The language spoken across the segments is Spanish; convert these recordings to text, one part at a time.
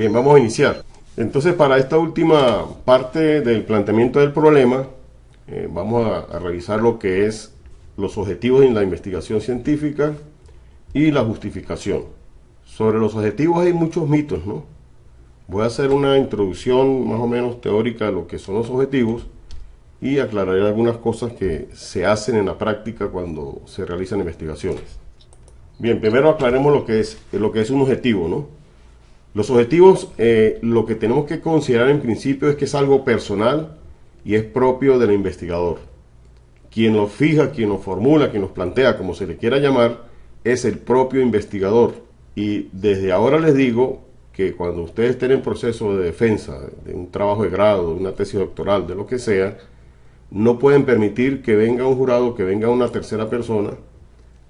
Bien, vamos a iniciar. Entonces, para esta última parte del planteamiento del problema, vamos a revisar lo que es los objetivos en la investigación científica y la justificación. Sobre los objetivos hay muchos mitos, ¿no? Voy a hacer una introducción más o menos teórica de lo que son los objetivos y aclararé algunas cosas que se hacen en la práctica cuando se realizan investigaciones. Bien, primero aclaremos lo que es un objetivo, ¿no? Los objetivos, lo que tenemos que considerar en principio es que es algo personal y es propio del investigador. Quien los fija, quien los formula, quien los plantea, como se le quiera llamar, es el propio investigador. Y desde ahora les digo que cuando ustedes estén en proceso de defensa, de un trabajo de grado, de una tesis doctoral, de lo que sea, no pueden permitir que venga un jurado, que venga una tercera persona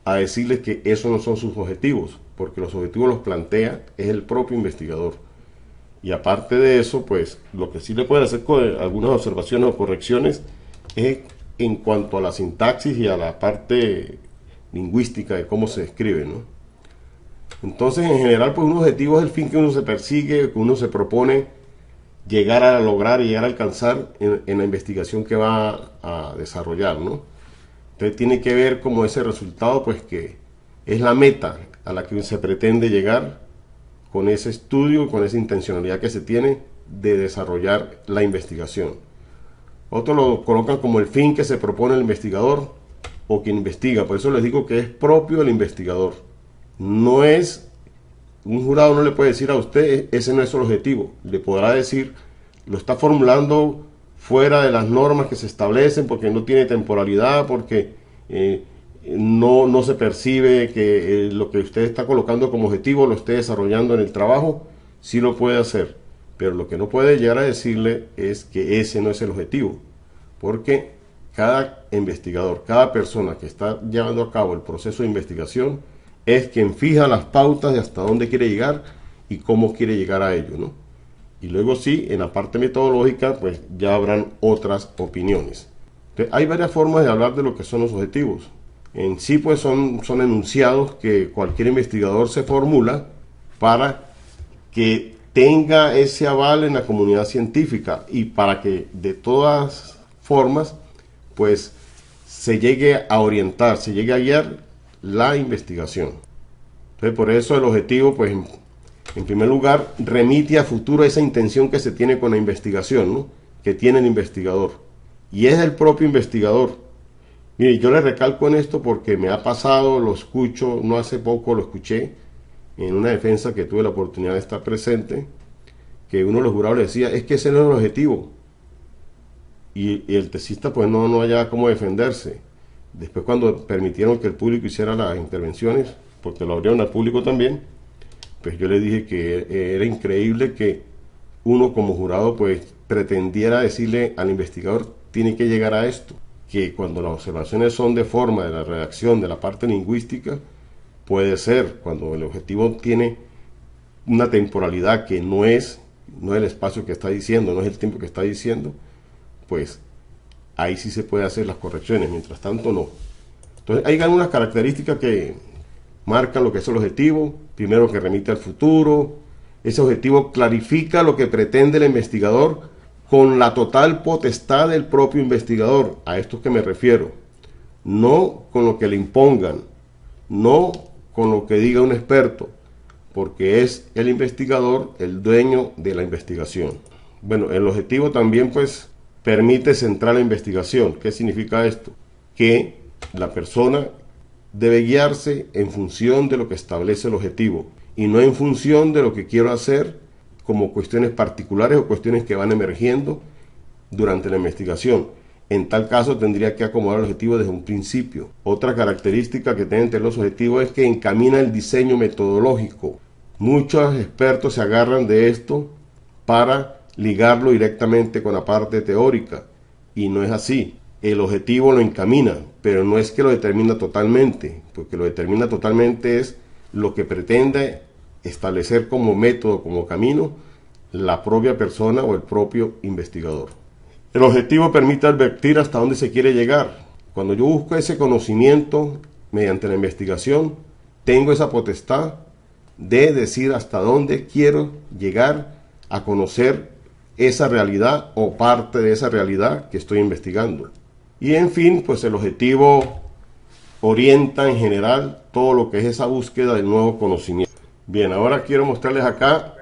a decirles que esos no son sus objetivos, porque los objetivos los plantea es el propio investigador. Y aparte de eso, pues lo que sí le pueden hacer con algunas observaciones o correcciones es en cuanto a la sintaxis y a la parte lingüística de cómo se escribe, ¿no? Entonces, en general, pues un objetivo es el fin que uno se persigue, que uno se propone llegar a lograr y llegar a alcanzar en la investigación que va a desarrollar, ¿no? Entonces tiene que ver como ese resultado, pues que es la meta a la que se pretende llegar con ese estudio, con esa intencionalidad que se tiene de desarrollar la investigación. Otros lo colocan como el fin que se propone el investigador o quien investiga. Por eso les digo que es propio del investigador. No es, un jurado no le puede decir a usted, ese no es el objetivo. Le podrá decir, lo está formulando fuera de las normas que se establecen porque no tiene temporalidad, porque no se percibe que lo que usted está colocando como objetivo lo esté desarrollando en el trabajo. Sí lo puede hacer, pero lo que no puede llegar a decirle es que ese no es el objetivo, porque cada investigador, cada persona que está llevando a cabo el proceso de investigación es quien fija las pautas de hasta dónde quiere llegar y cómo quiere llegar a ello, ¿no? Y luego sí, en la parte metodológica, pues ya habrán otras opiniones. Entonces, hay varias formas de hablar de lo que son los objetivos. En sí, pues son enunciados que cualquier investigador se formula para que tenga ese aval en la comunidad científica y para que de todas formas, pues se llegue a orientar, se llegue a guiar la investigación. Entonces, por eso el objetivo, pues, en primer lugar, remite a futuro esa intención que se tiene con la investigación, ¿no? Que tiene el investigador. Y es el propio investigador. Mire, yo le recalco en esto porque me ha pasado, lo escucho, no hace poco lo escuché, en una defensa que tuve la oportunidad de estar presente, que uno de los jurados le decía, es que ese no es el objetivo. Y el tesista pues no hallaba cómo defenderse. Después cuando permitieron que el público hiciera las intervenciones, porque lo abrieron al público también, pues yo le dije que era increíble que uno como jurado pues pretendiera decirle al investigador, tiene que llegar a esto, que cuando las observaciones son de forma de la redacción, de la parte lingüística, puede ser, cuando el objetivo tiene una temporalidad que no es el espacio que está diciendo, no es el tiempo que está diciendo, pues ahí sí se puede hacer las correcciones, mientras tanto no. Entonces hay algunas características que marcan lo que es el objetivo. Primero, que remite al futuro. Ese objetivo clarifica lo que pretende el investigador con la total potestad del propio investigador. A esto es que me refiero. No con lo que le impongan, no con lo que diga un experto, porque es el investigador el dueño de la investigación. Bueno, el objetivo también pues permite centrar la investigación. ¿Qué significa esto? Que la persona debe guiarse en función de lo que establece el objetivo y no en función de lo que quiero hacer como cuestiones particulares o cuestiones que van emergiendo durante la investigación. En tal caso tendría que acomodar el objetivo desde un principio. Otra característica que tienen entre los objetivos es que encamina el diseño metodológico. Muchos expertos se agarran de esto para ligarlo directamente con la parte teórica y no es así. El objetivo lo encamina, pero no es que lo determina totalmente, porque lo determina totalmente es lo que pretende establecer como método, como camino, la propia persona o el propio investigador. El objetivo permite advertir hasta dónde se quiere llegar. Cuando yo busco ese conocimiento mediante la investigación, tengo esa potestad de decir hasta dónde quiero llegar a conocer esa realidad o parte de esa realidad que estoy investigando. Y en fin, pues el objetivo orienta en general todo lo que es esa búsqueda del nuevo conocimiento. Bien, ahora quiero mostrarles acá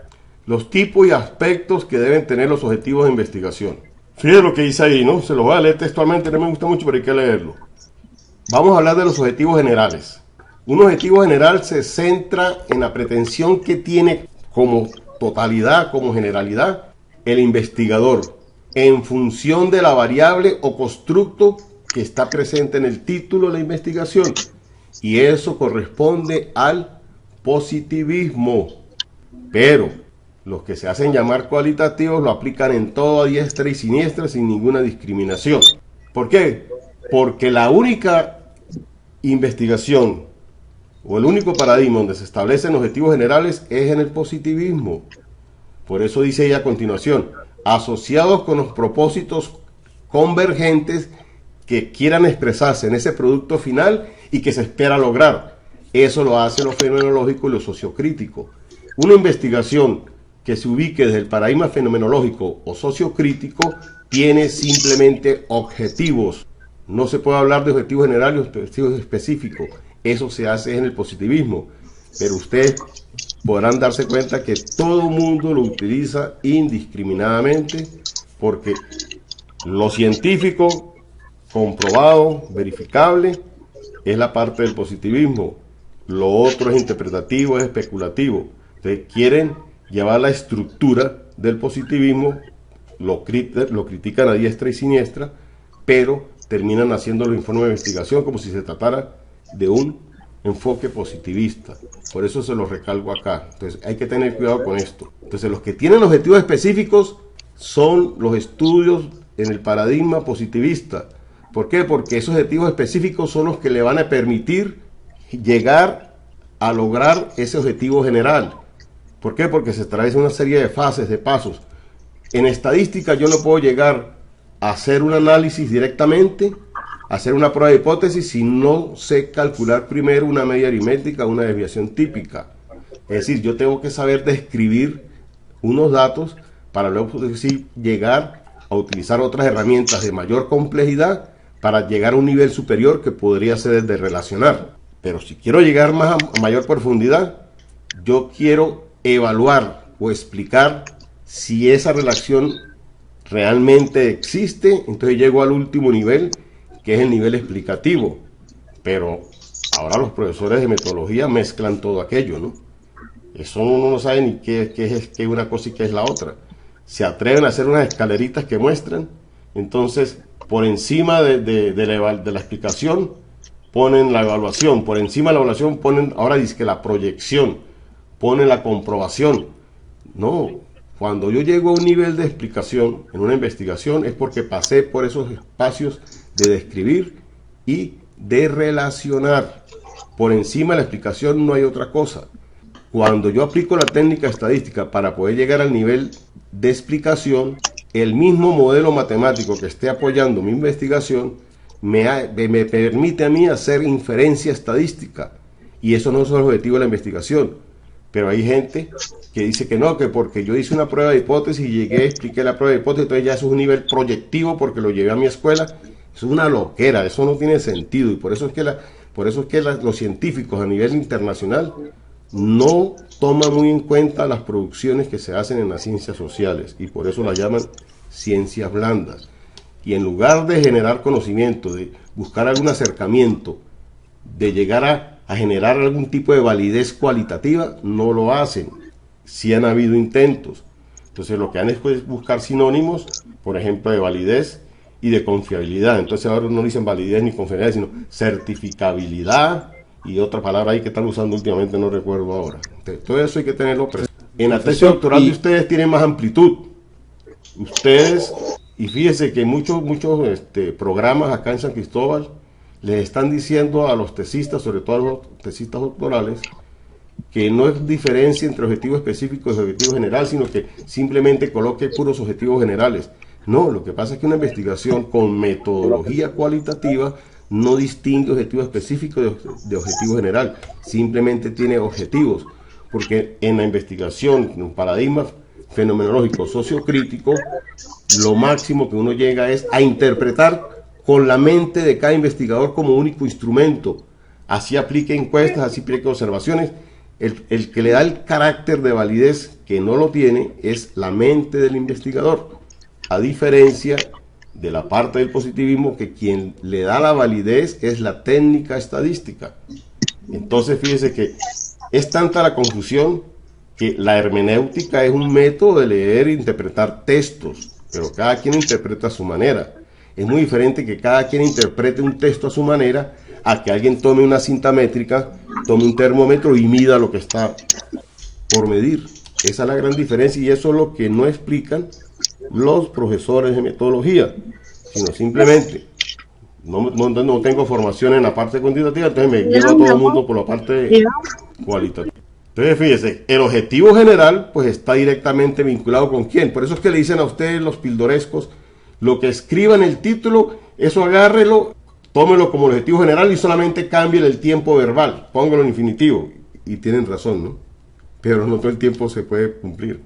los tipos y aspectos que deben tener los objetivos de investigación. Fíjense lo que dice ahí, ¿no? Se lo voy a leer textualmente, no me gusta mucho, pero hay que leerlo. Vamos a hablar de los objetivos generales. Un objetivo general se centra en la pretensión que tiene como totalidad, como generalidad, el investigador, en función de la variable o constructo que está presente en el título de la investigación. Y eso corresponde al positivismo. Pero los que se hacen llamar cualitativos lo aplican en todo a diestra y siniestra sin ninguna discriminación. ¿Por qué? Porque la única investigación o el único paradigma donde se establecen objetivos generales es en el positivismo. Por eso dice ella a continuación, asociados con los propósitos convergentes que quieran expresarse en ese producto final y que se espera lograr. Eso lo hace lo fenomenológico y lo sociocrítico. Una investigación que se ubique desde el paradigma fenomenológico o sociocrítico tiene simplemente objetivos. No se puede hablar de objetivos generales o objetivos específicos. Eso se hace en el positivismo. Pero ustedes podrán darse cuenta que todo el mundo lo utiliza indiscriminadamente porque lo científico, comprobado, verificable, es la parte del positivismo. Lo otro es interpretativo, es especulativo. Entonces quieren llevar la estructura del positivismo, lo critican a diestra y siniestra, pero terminan haciendo los informes de investigación como si se tratara de un enfoque positivista. Por eso se lo recalco acá. Entonces hay que tener cuidado con esto. Entonces los que tienen objetivos específicos son los estudios en el paradigma positivista. ¿Por qué? Porque esos objetivos específicos son los que le van a permitir llegar a lograr ese objetivo general. ¿Por qué? Porque se atraviesa una serie de fases, de pasos. En estadística yo no puedo llegar a hacer un análisis directamente, hacer una prueba de hipótesis, si no sé calcular primero una media aritmética, una desviación típica. Es decir, yo tengo que saber describir unos datos para luego decir, llegar a utilizar otras herramientas de mayor complejidad para llegar a un nivel superior que podría ser el de relacionar. Pero si quiero llegar más a mayor profundidad, yo quiero evaluar o explicar si esa relación realmente existe. Entonces llego al último nivel, que es el nivel explicativo. Pero ahora los profesores de metodología mezclan todo aquello, ¿no? Eso uno no sabe ni qué es una cosa y qué es la otra. Se atreven a hacer unas escaleritas que muestran, entonces por encima de la explicación ponen la evaluación, por encima de la evaluación ponen, ahora dice que la proyección, ponen la comprobación. No, cuando yo llego a un nivel de explicación en una investigación es porque pasé por esos espacios de describir y de relacionar. Por encima de la explicación no hay otra cosa. Cuando yo aplico la técnica estadística para poder llegar al nivel de explicación, el mismo modelo matemático que esté apoyando mi investigación me permite a mí hacer inferencia estadística. Y eso no es el objetivo de la investigación. Pero hay gente que dice que no, que porque yo hice una prueba de hipótesis y llegué, expliqué la prueba de hipótesis, entonces ya eso es un nivel proyectivo porque lo llevé a mi escuela. Eso es una loquera, eso no tiene sentido. Y por eso es que los científicos a nivel internacional no toman muy en cuenta las producciones que se hacen en las ciencias sociales y por eso las llaman ciencias blandas. Y en lugar de generar conocimiento, de buscar algún acercamiento, de llegar a generar algún tipo de validez cualitativa, no lo hacen. Sí han habido intentos. Entonces lo que han hecho es buscar sinónimos, por ejemplo, de validez y de confiabilidad. Entonces ahora no dicen validez ni confiabilidad, sino certificabilidad y otra palabra ahí que están usando últimamente, no recuerdo ahora. Entonces, todo eso hay que tenerlo presente. En la tesis doctoral de ustedes tienen más amplitud. Ustedes, y fíjense que muchos programas acá en San Cristóbal les están diciendo a los tesistas, sobre todo a los tesistas doctorales, que no es diferencia entre objetivos específicos y objetivos generales, sino que simplemente coloque puros objetivos generales. No, lo que pasa es que una investigación con metodología cualitativa no distingue objetivo específico de objetivo general, simplemente tiene objetivos. porque en la investigación, en un paradigma fenomenológico sociocrítico, lo máximo que uno llega es a interpretar con la mente de cada investigador como único instrumento. Así aplique encuestas, así aplique observaciones. El que le da el carácter de validez que no lo tiene es la mente del investigador, a diferencia de la parte del positivismo, que quien le da la validez es la técnica estadística. Entonces fíjese que es tanta la confusión que la hermenéutica es un método de leer e interpretar textos, pero cada quien interpreta a su manera. Es muy diferente que cada quien interprete un texto a su manera a que alguien tome una cinta métrica, tome un termómetro y mida lo que está por medir. Esa es la gran diferencia, y eso es lo que no explican los profesores de metodología, sino simplemente no tengo formación en la parte cuantitativa, entonces me guío a todo el mundo por la parte cualitativa. Entonces fíjese, el objetivo general pues está directamente vinculado con quién. Por eso es que le dicen a ustedes los pildorescos, lo que escriba en el título, eso agárrelo, tómelo como el objetivo general y solamente cambie el tiempo verbal, póngalo en infinitivo. Y tienen razón, ¿no? Pero no todo el tiempo se puede cumplir.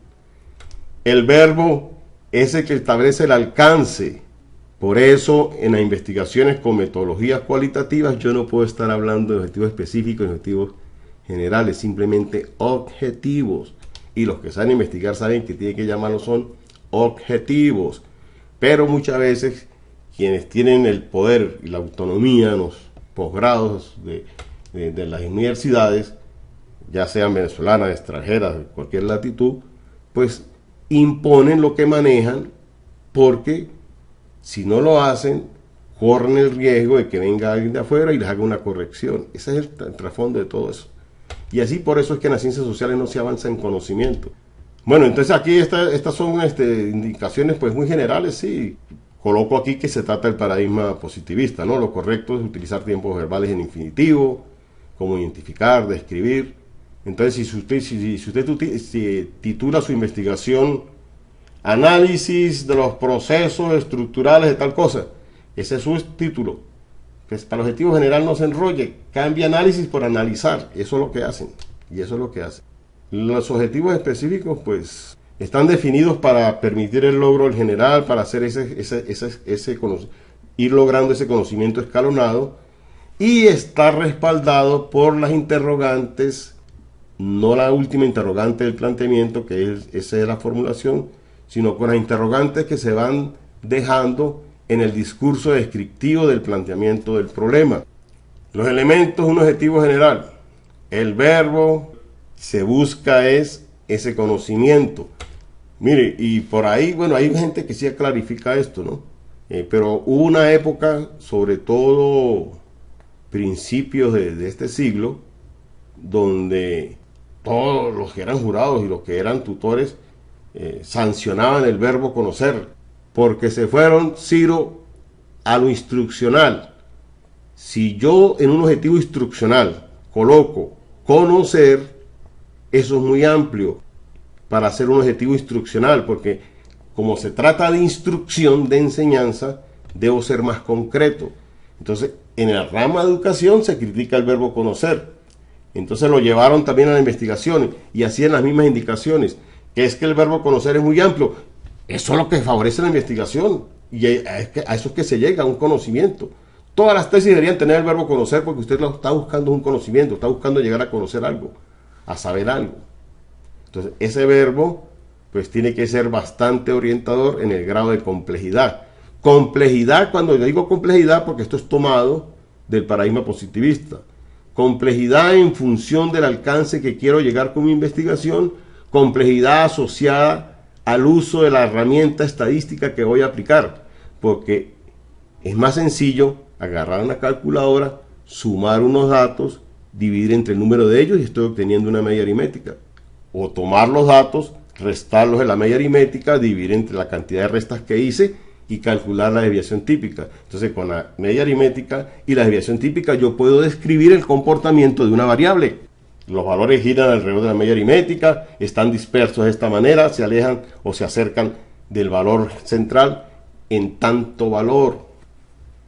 El verbo es el que establece el alcance. Por eso, en las investigaciones con metodologías cualitativas, yo no puedo estar hablando de objetivos específicos, de objetivos generales, simplemente objetivos. Y los que saben investigar saben que tienen que llamarlos son objetivos. Pero muchas veces, quienes tienen el poder y la autonomía en los posgrados de las universidades, ya sean venezolanas, extranjeras, de cualquier latitud, pues imponen lo que manejan, porque si no lo hacen, corren el riesgo de que venga alguien de afuera y les haga una corrección. Ese es el trasfondo de todo eso. Y así por eso es que en las ciencias sociales no se avanza en conocimiento. Bueno, entonces aquí estas son indicaciones pues muy generales, sí. Coloco aquí que se trata del paradigma positivista, ¿no? Lo correcto es utilizar tiempos verbales en infinitivo, como identificar, describir. Entonces, si usted titula su investigación Análisis de los procesos estructurales de tal cosa, ese es su título. Pues para el objetivo general no se enrolle, cambia análisis por analizar. Eso es lo que hacen, y eso es lo que hacen. Los objetivos específicos, pues, están definidos para permitir el logro del general, para hacer ir logrando ese conocimiento escalonado, y está respaldado por las interrogantes, no la última interrogante del planteamiento, que esa es la formulación, sino con las interrogantes que se van dejando en el discurso descriptivo del planteamiento del problema. Los elementos de un objetivo general. El verbo se busca es ese conocimiento. Mire, y por ahí, bueno, hay gente que sí clarifica esto, ¿no? Pero hubo una época, sobre todo principios de este siglo, donde todos los que eran jurados y los que eran tutores sancionaban el verbo conocer, porque se fueron, Ciro, a lo instruccional. Si yo en un objetivo instruccional coloco conocer, eso es muy amplio para hacer un objetivo instruccional, porque como se trata de instrucción, de enseñanza, debo ser más concreto. Entonces, en la rama de educación se critica el verbo conocer. Entonces lo llevaron también a la investigación y hacían las mismas indicaciones, que es que el verbo conocer es muy amplio. Eso es lo que favorece la investigación, y a eso es que se llega a un conocimiento. Todas las tesis deberían tener el verbo conocer, porque usted lo está buscando un conocimiento, está buscando llegar a conocer algo, a saber algo. Entonces ese verbo pues tiene que ser bastante orientador en el grado de complejidad. Complejidad, cuando yo digo complejidad, porque esto es tomado del paradigma positivista. Complejidad en función del alcance que quiero llegar con mi investigación, complejidad asociada al uso de la herramienta estadística que voy a aplicar, porque es más sencillo agarrar una calculadora, sumar unos datos, dividir entre el número de ellos y estoy obteniendo una media aritmética. O tomar los datos, restarlos de la media aritmética, dividir entre la cantidad de restas que hice y calcular la desviación típica. Entonces, con la media aritmética y la desviación típica yo puedo describir el comportamiento de una variable. Los valores giran alrededor de la media aritmética, están dispersos de esta manera, se alejan o se acercan del valor central en tanto valor.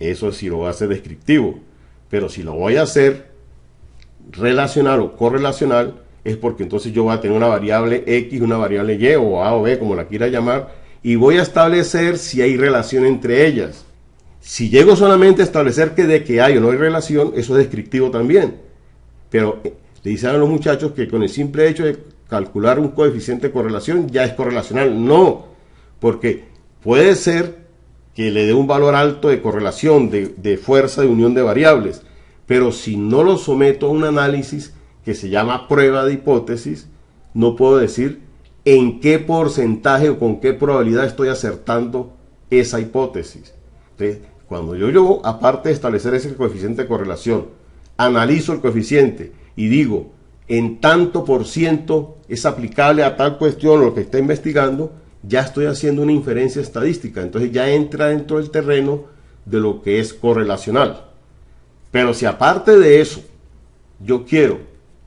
Eso sí lo voy a hacer descriptivo. Pero si lo voy a hacer relacional o correlacional, es porque entonces yo voy a tener una variable X, una variable Y, o A o B, como la quiera llamar, y voy a establecer si hay relación entre ellas. Si llego solamente a establecer que de que hay o no hay relación, eso es descriptivo también. Pero le dicen a los muchachos que con el simple hecho de calcular un coeficiente de correlación ya es correlacional. No, porque puede ser que le dé un valor alto de correlación, de fuerza de unión de variables, pero si no lo someto a un análisis que se llama prueba de hipótesis, no puedo decir en qué porcentaje o con qué probabilidad estoy acertando esa hipótesis. Entonces, cuando yo, aparte de establecer ese coeficiente de correlación, analizo el coeficiente y digo, en tanto por ciento es aplicable a tal cuestión o lo que está investigando, ya estoy haciendo una inferencia estadística. Entonces ya entra dentro del terreno de lo que es correlacional. Pero si aparte de eso, yo quiero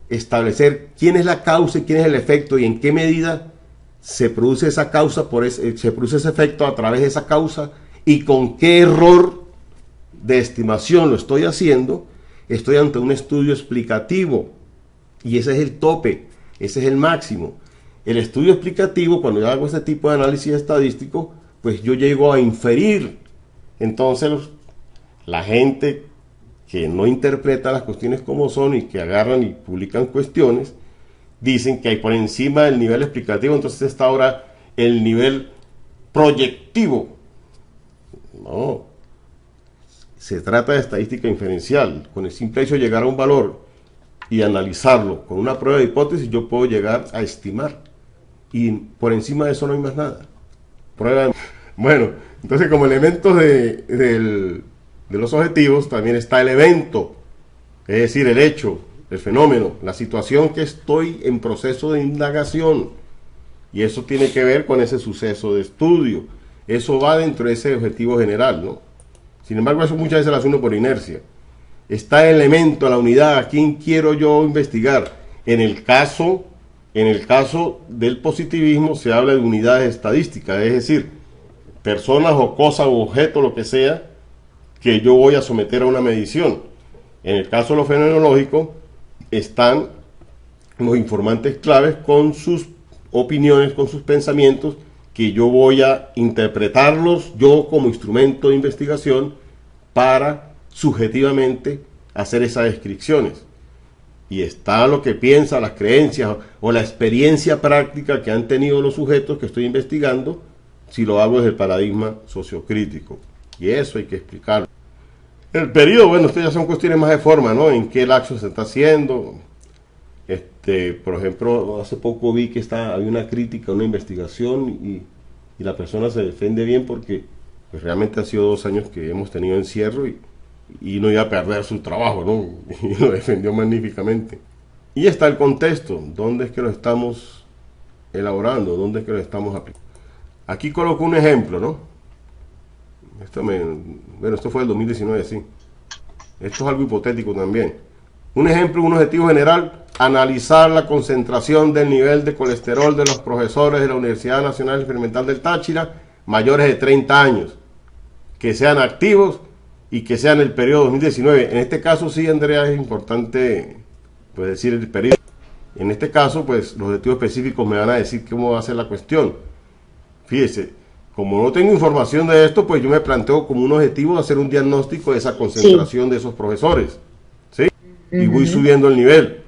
establecer quién es la causa y quién es el efecto y en qué medida se produce esa causa, se produce ese efecto a través de esa causa y con qué error de estimación lo estoy haciendo, estoy ante un estudio explicativo y ese es el tope, ese es el máximo. El estudio explicativo, cuando yo hago este tipo de análisis estadístico, pues yo llego a inferir. Entonces la gente que no interpreta las cuestiones como son y que agarran y publican cuestiones, dicen que hay por encima del nivel explicativo, entonces está ahora el nivel proyectivo. No, se trata de estadística inferencial. Con el simple hecho de llegar a un valor y analizarlo con una prueba de hipótesis, yo puedo llegar a estimar. Y por encima de eso no hay más nada. Prueba de... Bueno, entonces como elementos de los objetivos también está el evento, es decir, el hecho, el fenómeno, la situación que estoy en proceso de indagación. Y eso tiene que ver con ese suceso de estudio. Eso va dentro de ese objetivo general, ¿no? Sin embargo, eso muchas veces lo hace uno por inercia. Está el elemento, la unidad, ¿a quién quiero yo investigar? En el caso del positivismo se habla de unidades estadísticas, es decir, personas o cosas o objetos, lo que sea, que yo voy a someter a una medición. En el caso de lo fenomenológico, están los informantes claves con sus opiniones, con sus pensamientos, que yo voy a interpretarlos yo como instrumento de investigación para subjetivamente hacer esas descripciones. Y está lo que piensa, las creencias o la experiencia práctica que han tenido los sujetos que estoy investigando, si lo hago desde el paradigma sociocrítico. Y eso hay que explicarlo. El periodo, bueno, esto ya son cuestiones más de forma, ¿no? En qué lapso se está haciendo. Por ejemplo, hace poco vi que había una crítica, una investigación y la persona se defiende bien porque pues, realmente han sido 2 años que hemos tenido encierro y no iba a perder su trabajo, ¿no? Y lo defendió magníficamente. Y está el contexto, ¿dónde es que lo estamos elaborando? ¿Dónde es que lo estamos aplicando? Aquí coloco un ejemplo, ¿no? Esto fue el 2019, sí. Esto es algo hipotético también. Un ejemplo, un objetivo general, analizar la concentración del nivel de colesterol de los profesores de la Universidad Nacional Experimental del Táchira mayores de 30 años, que sean activos y que sean el periodo 2019. En este caso sí, Andrea, es importante pues, decir el periodo. En este caso, pues los objetivos específicos me van a decir cómo va a ser la cuestión. Fíjese, como no tengo información de esto, pues yo me planteo como un objetivo hacer un diagnóstico de esa concentración de esos profesores, ¿sí? Y voy subiendo el nivel.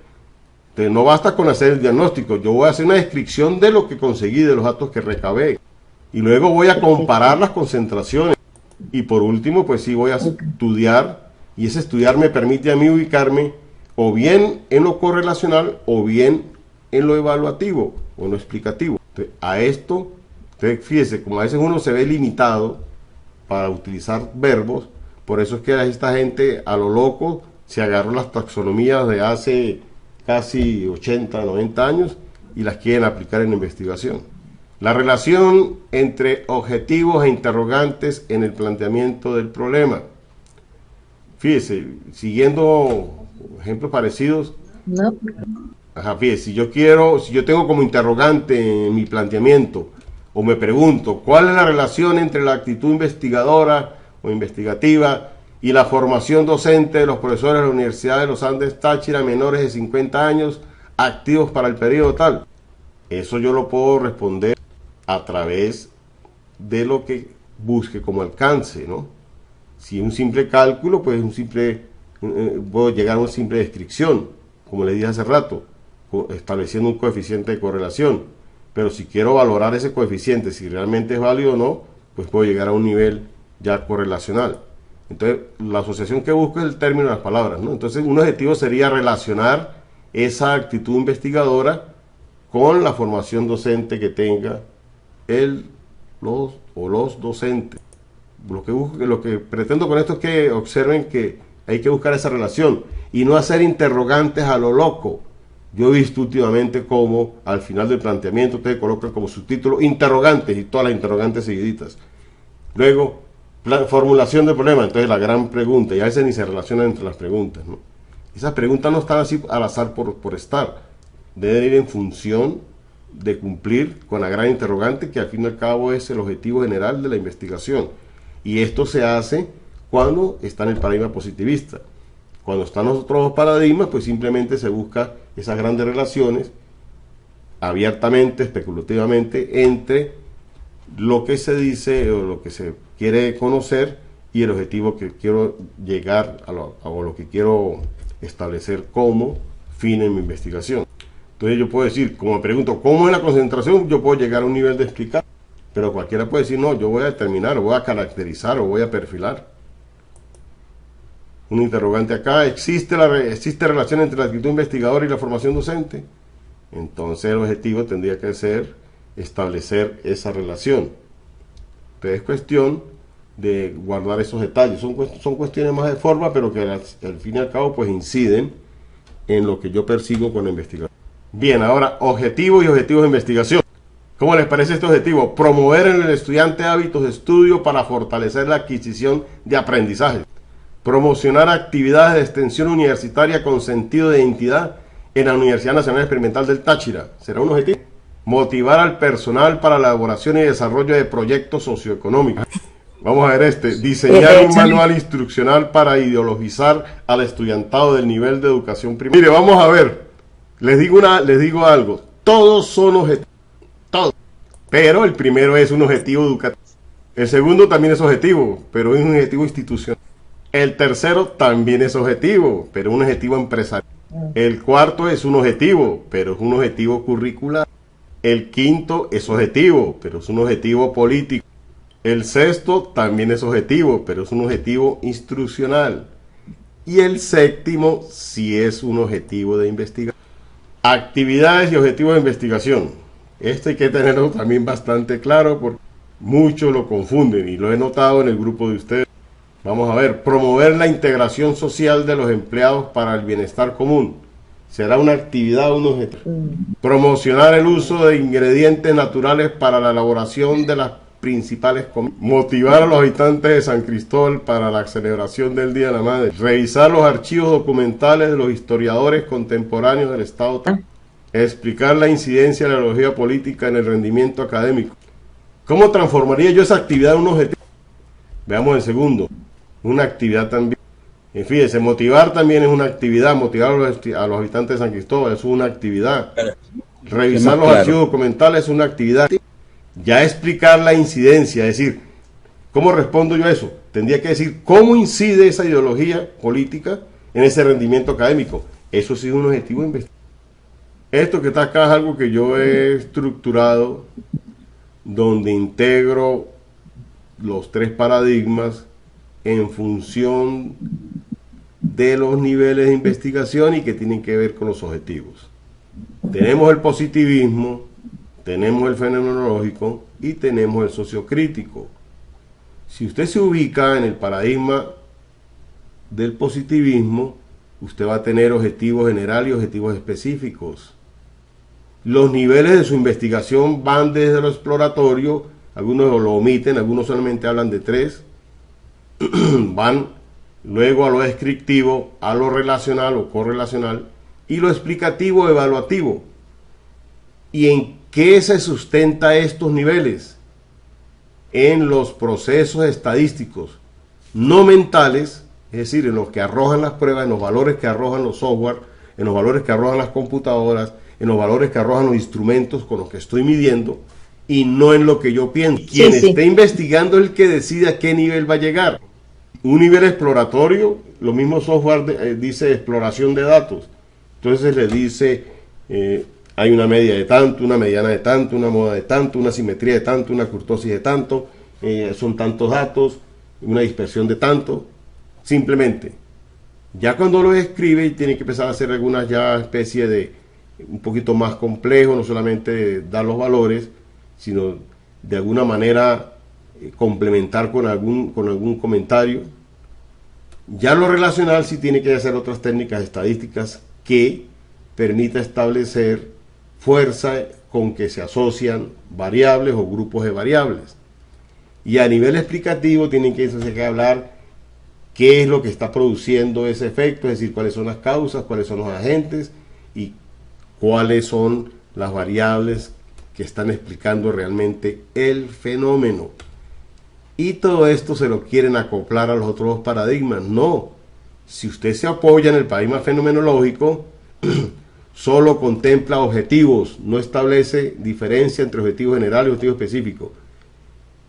Entonces, no basta con hacer el diagnóstico, yo voy a hacer una descripción de lo que conseguí, de los datos que recabé. Y luego voy a comparar las concentraciones. Y por último, pues sí voy a estudiar, y ese estudiar me permite a mí ubicarme o bien en lo correlacional o bien en lo evaluativo o en lo explicativo. Entonces, a esto, fíjese, como a veces uno se ve limitado para utilizar verbos, por eso es que esta gente a lo loco se agarró las taxonomías de hace casi 80, 90 años y las quieren aplicar en la investigación. La relación entre objetivos e interrogantes en el planteamiento del problema. Fíjese, siguiendo ejemplos parecidos. No. Fíjese, si yo tengo como interrogante en mi planteamiento, o me pregunto, ¿cuál es la relación entre la actitud investigadora o investigativa y la formación docente de los profesores de la Universidad de los Andes Táchira menores de 50 años activos para el periodo tal. Eso yo lo puedo responder a través de lo que busque como alcance, ¿no? Si un simple cálculo, pues puedo llegar a una simple descripción, como le dije hace rato, estableciendo un coeficiente de correlación. Pero si quiero valorar ese coeficiente, si realmente es válido o no, pues puedo llegar a un nivel ya correlacional. Entonces, la asociación que busco es el término de las palabras, ¿no? Entonces, un objetivo sería relacionar esa actitud investigadora con la formación docente que tenga los docentes. Lo que pretendo con esto es que observen que hay que buscar esa relación y no hacer interrogantes a lo loco. Yo he visto últimamente cómo al final del planteamiento ustedes colocan como subtítulo interrogantes y todas las interrogantes seguiditas. Luego, formulación del problema, entonces la gran pregunta, y a veces ni se relacionan entre las preguntas, ¿no? Esas preguntas no están así al azar por estar, deben ir en función de cumplir con la gran interrogante que al fin y al cabo es el objetivo general de la investigación. Y esto se hace cuando está en el paradigma positivista. Cuando están los otros paradigmas, pues simplemente se busca esas grandes relaciones abiertamente, especulativamente, entre lo que se dice o lo que se quiere conocer y el objetivo que quiero llegar o lo que quiero establecer como fin en mi investigación. Entonces yo puedo decir, como me pregunto, ¿cómo es la concentración? Yo puedo llegar a un nivel de explicar, pero cualquiera puede decir, no, yo voy a determinar, o voy a caracterizar, o voy a perfilar. Un interrogante acá, ¿existe relación entre la actitud investigadora y la formación docente? Entonces el objetivo tendría que ser establecer esa relación. Entonces es cuestión de guardar esos detalles. Son cuestiones más de forma, pero que al fin y al cabo pues inciden en lo que yo persigo con la investigación. Bien, ahora objetivos y objetivos de investigación. ¿Cómo les parece este objetivo? Promover en el estudiante hábitos de estudio para fortalecer la adquisición de aprendizaje. Promocionar actividades de extensión universitaria con sentido de identidad en la Universidad Nacional Experimental del Táchira. ¿Será un objetivo? Motivar al personal para la elaboración y desarrollo de proyectos socioeconómicos. Vamos a ver diseñar un manual instruccional para ideologizar al estudiantado del nivel de educación primaria. Mire, vamos a ver, les digo algo, todos son objetivos, todos, pero el primero es un objetivo educativo, el segundo también es objetivo, pero es un objetivo institucional, el tercero también es objetivo, pero un objetivo empresarial, el cuarto es un objetivo, pero es un objetivo curricular, el quinto es objetivo, pero es un objetivo político. El sexto también es objetivo, pero es un objetivo instruccional. Y el séptimo sí es un objetivo de investigación. Actividades y objetivos de investigación. Esto hay que tenerlo también bastante claro porque muchos lo confunden y lo he notado en el grupo de ustedes. Vamos a ver, promover la integración social de los empleados para el bienestar común. Será una actividad o un objetivo. Promocionar el uso de ingredientes naturales para la elaboración de las principales comidas. Motivar a los habitantes de San Cristóbal para la celebración del Día de la Madre. Revisar los archivos documentales de los historiadores contemporáneos del Estado. Explicar la incidencia de la ideología política en el rendimiento académico. ¿Cómo transformaría yo esa actividad en un objetivo? Veamos el segundo. Una actividad también. Fíjense, motivar también es una actividad. Motivar a los habitantes de San Cristóbal es una actividad. Revisar los archivos documentales es una actividad. Ya explicar la incidencia, es decir, ¿cómo respondo yo a eso? Tendría que decir cómo incide esa ideología política en ese rendimiento académico. Eso sí es un objetivo de investigación. Esto que está acá es algo que yo he estructurado, donde integro los tres paradigmas en función de los niveles de investigación y que tienen que ver con los objetivos. Tenemos el positivismo, tenemos el fenomenológico y tenemos el sociocrítico. Si usted se ubica en el paradigma del positivismo, usted va a tener objetivos generales y objetivos específicos. Los niveles de su investigación van desde lo exploratorio, algunos lo omiten, algunos solamente hablan de 3, van luego a lo descriptivo, a lo relacional o correlacional, y lo explicativo evaluativo. ¿Y en qué se sustenta estos niveles? En los procesos estadísticos, no mentales, es decir, en los que arrojan las pruebas, en los valores que arrojan los software, en los valores que arrojan las computadoras, en los valores que arrojan los instrumentos con los que estoy midiendo, y no en lo que yo pienso. Quien esté investigando es el que decide a qué nivel va a llegar. Un nivel exploratorio, lo mismo software dice exploración de datos. Entonces le dice, hay una media de tanto, una mediana de tanto, una moda de tanto, una simetría de tanto, una kurtosis de tanto, son tantos datos, una dispersión de tanto. Simplemente, ya cuando lo escribe, tiene que empezar a hacer algunas ya especie de un poquito más complejo, no solamente dar los valores, sino de alguna manera complementar con algún comentario. Ya lo relacional sí tiene que hacer otras técnicas estadísticas que permita establecer fuerza con que se asocian variables o grupos de variables. Y a nivel explicativo tienen que hablar qué es lo que está produciendo ese efecto, es decir, cuáles son las causas, cuáles son los agentes y cuáles son las variables que están explicando realmente el fenómeno. Y todo esto se lo quieren acoplar a los otros dos paradigmas. No, si usted se apoya en el paradigma fenomenológico, solo contempla objetivos, no establece diferencia entre objetivo general y objetivo específico.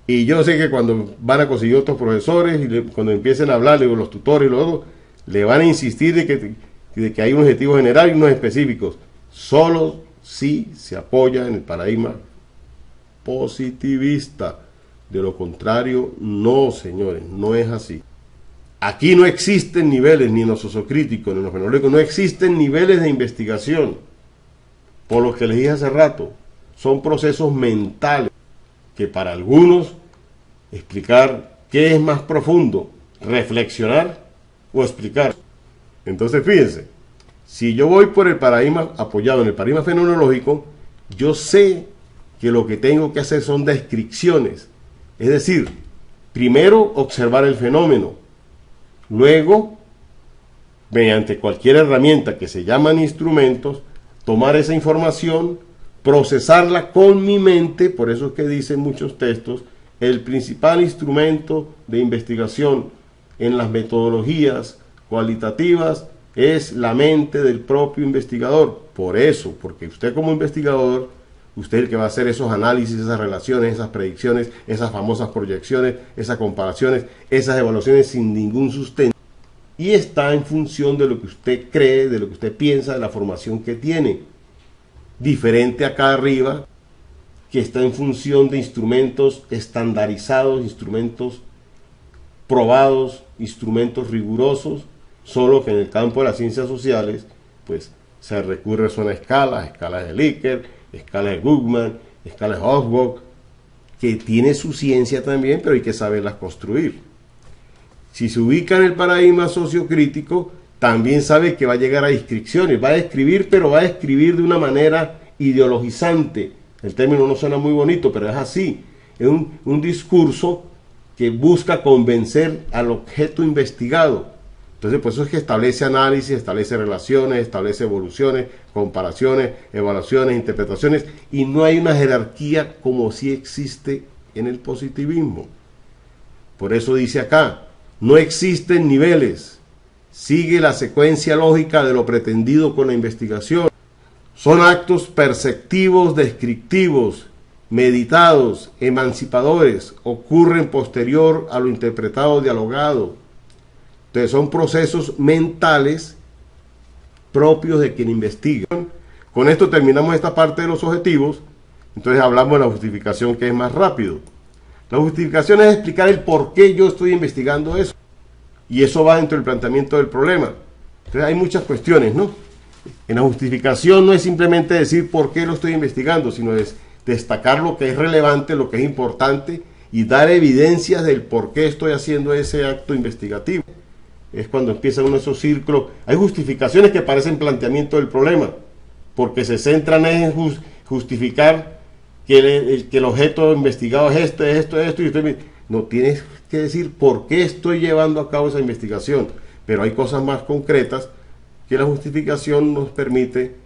Y yo sé que cuando van a conseguir otros profesores y cuando empiecen a hablarle con los tutores y los otros, le van a insistir de que hay un objetivo general y unos específicos. Solo si se apoya en el paradigma positivista. De lo contrario, no, señores, no es así. Aquí no existen niveles, ni en lo sociocrítico, ni en lo fenomenológico, no existen niveles de investigación. Por lo que les dije hace rato, son procesos mentales que para algunos explicar qué es más profundo, reflexionar o explicar. Entonces, fíjense, si yo voy por el paradigma apoyado en el paradigma fenomenológico, yo sé que lo que tengo que hacer son descripciones. Es decir, primero observar el fenómeno, luego, mediante cualquier herramienta que se llaman instrumentos, tomar esa información, procesarla con mi mente. Por eso es que dicen muchos textos, el principal instrumento de investigación en las metodologías cualitativas es la mente del propio investigador. Por eso, porque usted como investigador, usted es el que va a hacer esos análisis, esas relaciones, esas predicciones, esas famosas proyecciones, esas comparaciones, esas evaluaciones sin ningún sustento. Y está en función de lo que usted cree, de lo que usted piensa, de la formación que tiene. Diferente acá arriba, que está en función de instrumentos estandarizados, instrumentos probados, instrumentos rigurosos, solo que en el campo de las ciencias sociales, pues se recurre a una escalas de Likert, escalas de Guttman, escalas de Hobsbawm, que tiene su ciencia también, pero hay que saberlas construir. Si se ubica en el paradigma sociocrítico, también sabe que va a llegar a descripciones, va a describir, pero va a describir de una manera ideologizante. El término no suena muy bonito, pero es así. Es un discurso que busca convencer al objeto investigado. Entonces, por eso es que establece análisis, establece relaciones, establece evoluciones, comparaciones, evaluaciones, interpretaciones, y no hay una jerarquía como sí existe en el positivismo. Por eso dice acá, no existen niveles, sigue la secuencia lógica de lo pretendido con la investigación. Son actos perceptivos, descriptivos, meditados, emancipadores, ocurren posterior a lo interpretado, dialogado. Entonces son procesos mentales propios de quien investiga. Con esto terminamos esta parte de los objetivos. Entonces hablamos de la justificación, que es más rápido. La justificación es explicar el por qué yo estoy investigando eso. Y eso va dentro del planteamiento del problema. Entonces hay muchas cuestiones, ¿no? En la justificación no es simplemente decir por qué lo estoy investigando, sino es destacar lo que es relevante, lo que es importante y dar evidencias del por qué estoy haciendo ese acto investigativo. Es cuando empieza uno de esos círculos. Hay justificaciones que parecen planteamiento del problema, porque se centran en justificar que el objeto investigado es esto, y usted no tienes que decir por qué estoy llevando a cabo esa investigación. Pero hay cosas más concretas que la justificación nos permite.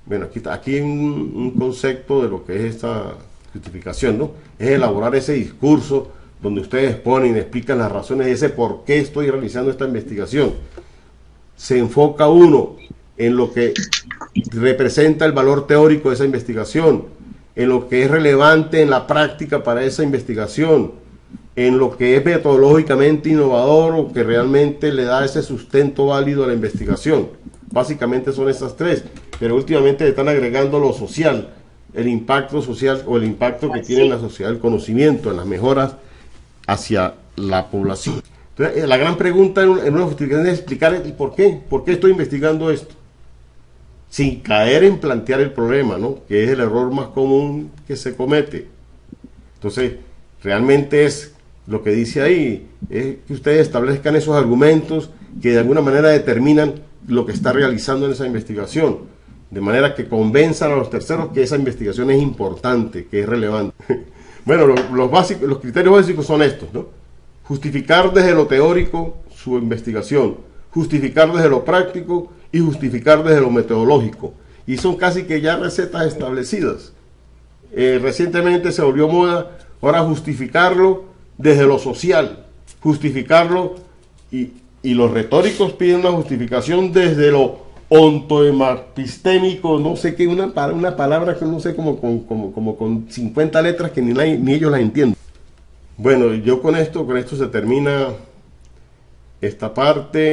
Bueno, aquí hay un concepto de lo que es esta justificación, ¿no? Es elaborar ese discurso donde ustedes ponen y explican las razones de ese por qué estoy realizando esta investigación. Se enfoca uno en lo que representa el valor teórico de esa investigación, en lo que es relevante en la práctica para esa investigación, en lo que es metodológicamente innovador o que realmente le da ese sustento válido a la investigación. Básicamente son estas tres, pero últimamente le están agregando lo social, el impacto social o el impacto que tiene en la sociedad el conocimiento, en las mejoras hacia la población. Entonces, la gran pregunta en una justificación es explicar el por qué estoy investigando esto, sin caer en plantear el problema, ¿no? Que es el error más común que se comete. Entonces, realmente es lo que dice ahí, es que ustedes establezcan esos argumentos que de alguna manera determinan lo que está realizando en esa investigación, de manera que convenzan a los terceros que esa investigación es importante, que es relevante. Bueno, los criterios básicos son estos, ¿no? Justificar desde lo teórico su investigación, justificar desde lo práctico y justificar desde lo metodológico. Y son casi que ya recetas establecidas. Recientemente se volvió moda ahora justificarlo desde lo social, justificarlo y los retóricos piden una justificación desde lo ontoemapistémico, no sé qué, una palabra que no sé, como con 50 letras que ni ellos las entienden. Bueno, yo con esto se termina esta parte.